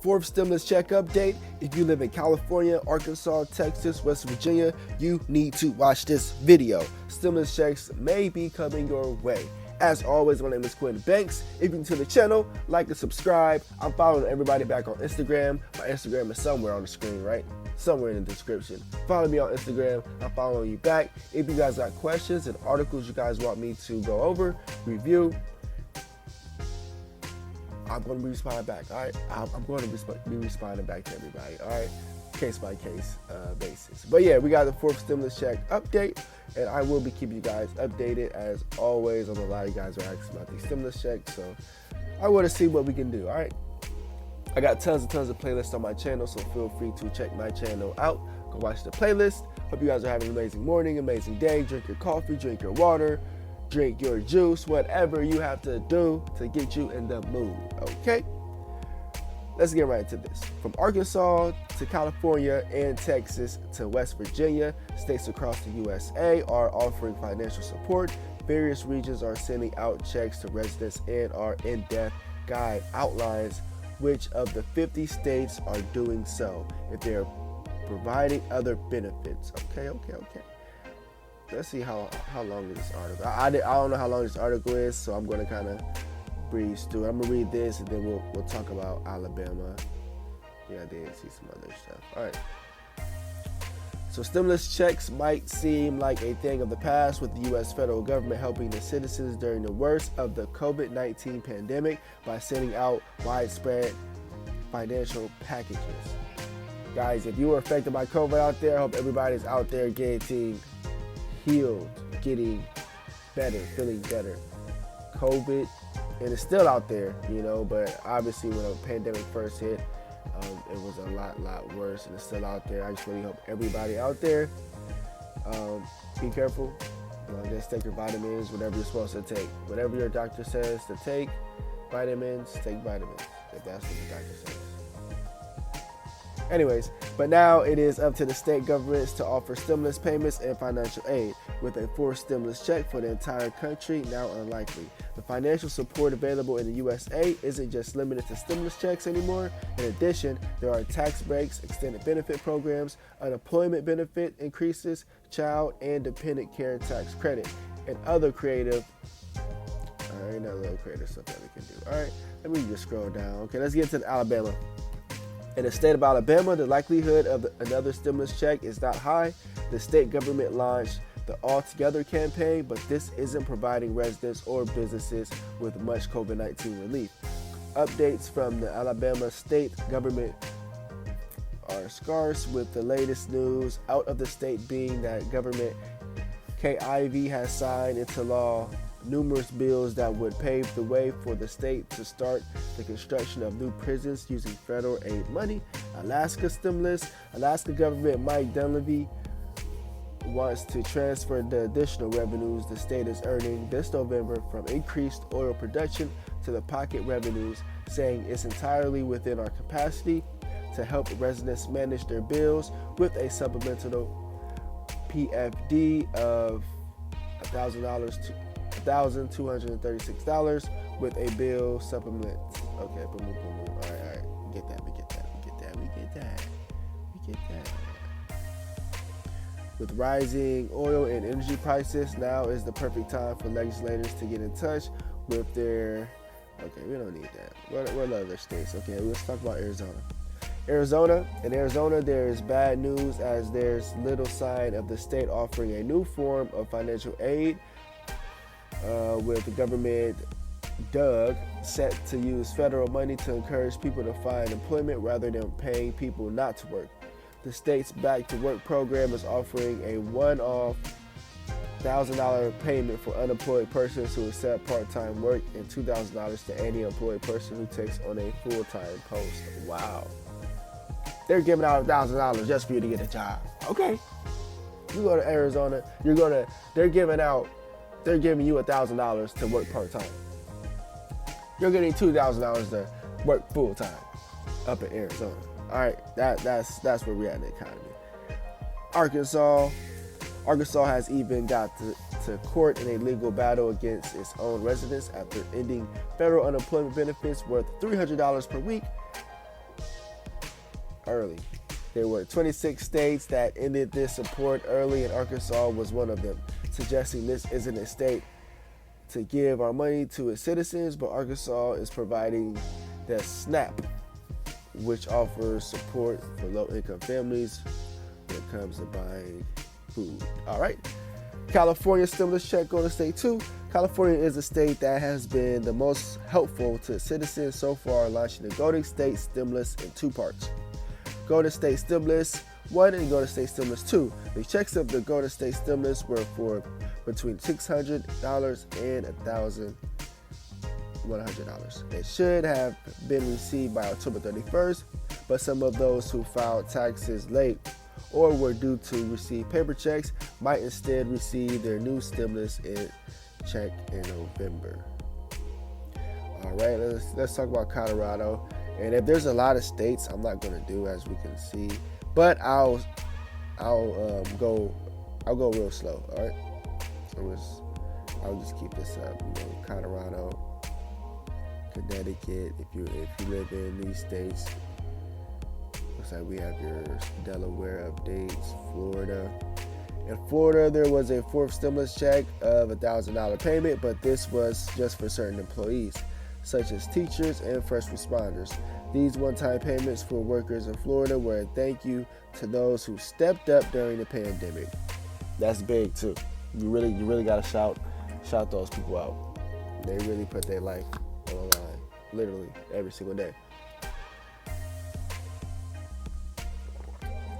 Fourth stimulus check update. If you live in California, Arkansas, Texas, West Virginia, you need to watch this video. Stimulus checks may be coming your way. As always, my name is QUiNTiN Banks. If you're new to the channel, like and subscribe. I'm following everybody back on Instagram. My Instagram is somewhere on the screen, right? Somewhere in the description. Follow me on Instagram. I'm following you back. If you guys got questions and articles you guys want me to go over, review, I'm going to be responding back, all right? I'm going to be responding back to everybody, all right? Case by case basis. But yeah, we got the fourth stimulus check update, and I will be keeping you guys updated as always. I know a lot of you guys are asking about these stimulus checks, so I want to see what we can do, all right? I got tons of playlists on my channel, so feel free to check my channel out. Go watch the playlist. Hope you guys are having an amazing morning, amazing day. Drink your coffee, drink your water, drink your juice, whatever you have to do to get you in the mood, okay? Let's get right into this. From Arkansas to California and Texas to West Virginia, states across the USA are offering financial support. Various regions are sending out checks to residents, and our in-depth guide outlines which of the 50 states are doing so, if they're providing other benefits. Okay. Let's see how long is this article. I don't know how long this article is, so I'm going to kind of breeze through it. I'm going to read this, and then we'll talk about Alabama. Yeah, I did see some other stuff. All right. So stimulus checks might seem like a thing of the past, with the U.S. federal government helping the citizens during the worst of the COVID-19 pandemic by sending out widespread financial packages. Guys, if you were affected by COVID out there, I hope everybody's out there getting healed, getting better, feeling better. COVID, and it's still out there, but obviously when the pandemic first hit, it was a lot worse, and it's still out there. I just really hope everybody out there, be careful. Just take your vitamins, whatever you're supposed to take. Whatever your doctor says to take vitamins, take vitamins, if that's what the doctor says. Anyways, but now it is up to the state governments to offer stimulus payments and financial aid, with a fourth stimulus check for the entire country now unlikely. The financial support available in the USA isn't just limited to stimulus checks anymore. In addition, there are tax breaks, extended benefit programs, unemployment benefit increases, child and dependent care tax credit, and other creative stuff that we can do. All right, let me just scroll down. Okay, let's get to Alabama. In the state of Alabama, the likelihood of another stimulus check is not high. The state government launched the All Together campaign, but this isn't providing residents or businesses with much COVID-19 relief. Updates from the Alabama state government are scarce, with the latest news out of the state being that government CALI has signed into law numerous bills that would pave the way for the state to start the construction of new prisons using federal aid money. Alaska stimulus. Alaska government Mike Dunleavy wants to transfer the additional revenues the state is earning this November from increased oil production to the pocket revenues, saying it's entirely within our capacity to help residents manage their bills with a supplemental PFD of $1,236 with a bill supplement. Okay, boom. All right. We get that. With rising oil and energy prices, now is the perfect time for legislators to get in touch with their. Okay, we don't need that. What other states? Okay, let's talk about Arizona. In Arizona, there is bad news, as there's little sign of the state offering a new form of financial aid. With the government set to use federal money to encourage people to find employment rather than paying people not to work. The state's Back to Work program is offering a one-off $1,000 payment for unemployed persons who accept part-time work, and $2,000 to any employed person who takes on a full-time post. Wow. They're giving out $1,000 just for you to get a job. Okay. You go to Arizona, they're giving you $1,000 to work part-time. You're getting $2,000 to work full-time up in Arizona. All right, that's where we're at in the economy. Arkansas has even got to court in a legal battle against its own residents after ending federal unemployment benefits worth $300 per week early. There were 26 states that ended this support early, and Arkansas was one of them, suggesting this isn't a state to give our money to its citizens, but Arkansas is providing the SNAP, which offers support for low-income families when it comes to buying food. All right. California stimulus check go to state 2. California is a state that has been the most helpful to citizens so far, launching the Golden State Stimulus in 2 parts. Golden State Stimulus 1 and Golden State Stimulus 2. The checks of the Golden State Stimulus were for between $600 and $1,100. It should have been received by October 31st, but some of those who filed taxes late or were due to receive paper checks might instead receive their new stimulus check in November. All right, let's talk about Colorado. And if there's a lot of states, I'm not going to do, as we can see, but I'll go real slow. All right, I'll just keep this up. Colorado, Connecticut. If you live in these states, looks like we have your Delaware updates. Florida. In Florida, there was a 4th stimulus check of $1,000 payment, but this was just for certain employees, such as teachers and first responders. These one-time payments for workers in Florida were a thank you to those who stepped up during the pandemic. That's big too. You really gotta shout those people out. They really put their life on the line, literally every single day.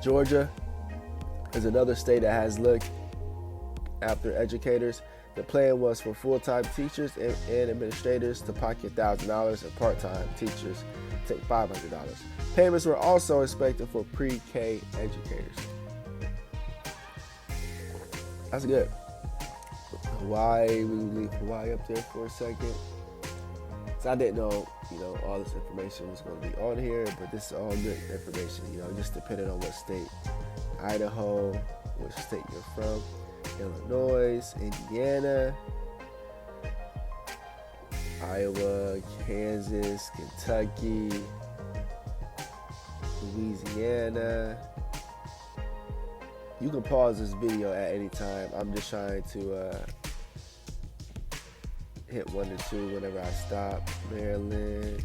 Georgia is another state that has looked after educators. The plan was for full-time teachers and administrators to pocket $1,000 and part-time teachers take $500. Payments were also expected for pre-K educators. That's good. Hawaii, we leave Hawaii up there for a second. So I didn't know, all this information was going to be on here, but this is all good information, just depending on what state. Idaho, which state you're from. Illinois, Indiana, Iowa, Kansas, Kentucky, Louisiana. You can pause this video at any time. I'm just trying to hit 1 or 2 whenever I stop. Maryland,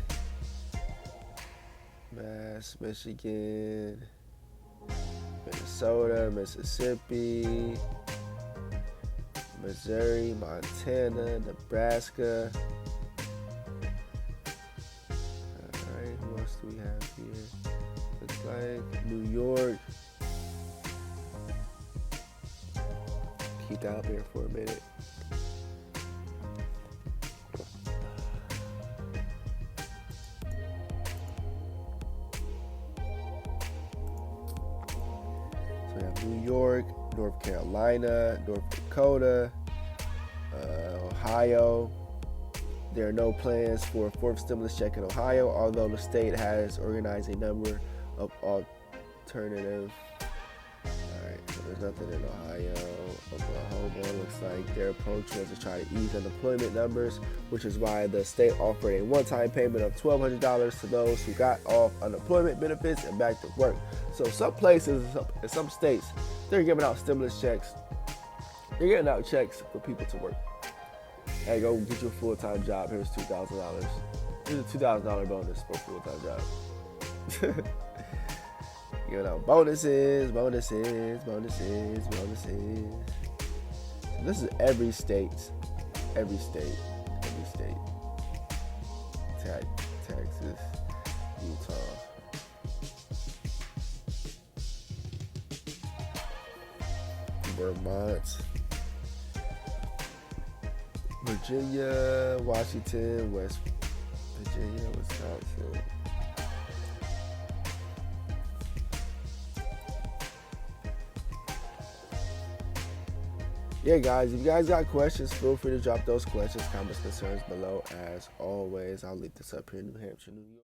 Mass, Michigan, Minnesota, Mississippi, Missouri, Montana, Nebraska. Alright, who else do we have here? Looks like New York. Keep that up here for a minute. So we have New York, North Carolina, North Dakota, Ohio. There are no plans for a 4th stimulus check in Ohio, although the state has organized a number of alternative. Alright, so there's nothing in Ohio. Oklahoma looks like their approach was to try to ease unemployment numbers, which is why the state offered a one-time payment of $1,200 to those who got off unemployment benefits and back to work. So some places, in some states, they're giving out stimulus checks. They're getting out checks for people to work. Hey, go get you a full-time job. Here's $2,000. Here's a $2,000 bonus for a full-time job. Giving out bonuses. So this is every state. Texas, Utah. Vermont, Virginia, Washington, West Virginia, Wisconsin. Yeah, guys, if you guys got questions, feel free to drop those questions, comments, concerns below. As always, I'll leave this up here in New Hampshire, New York.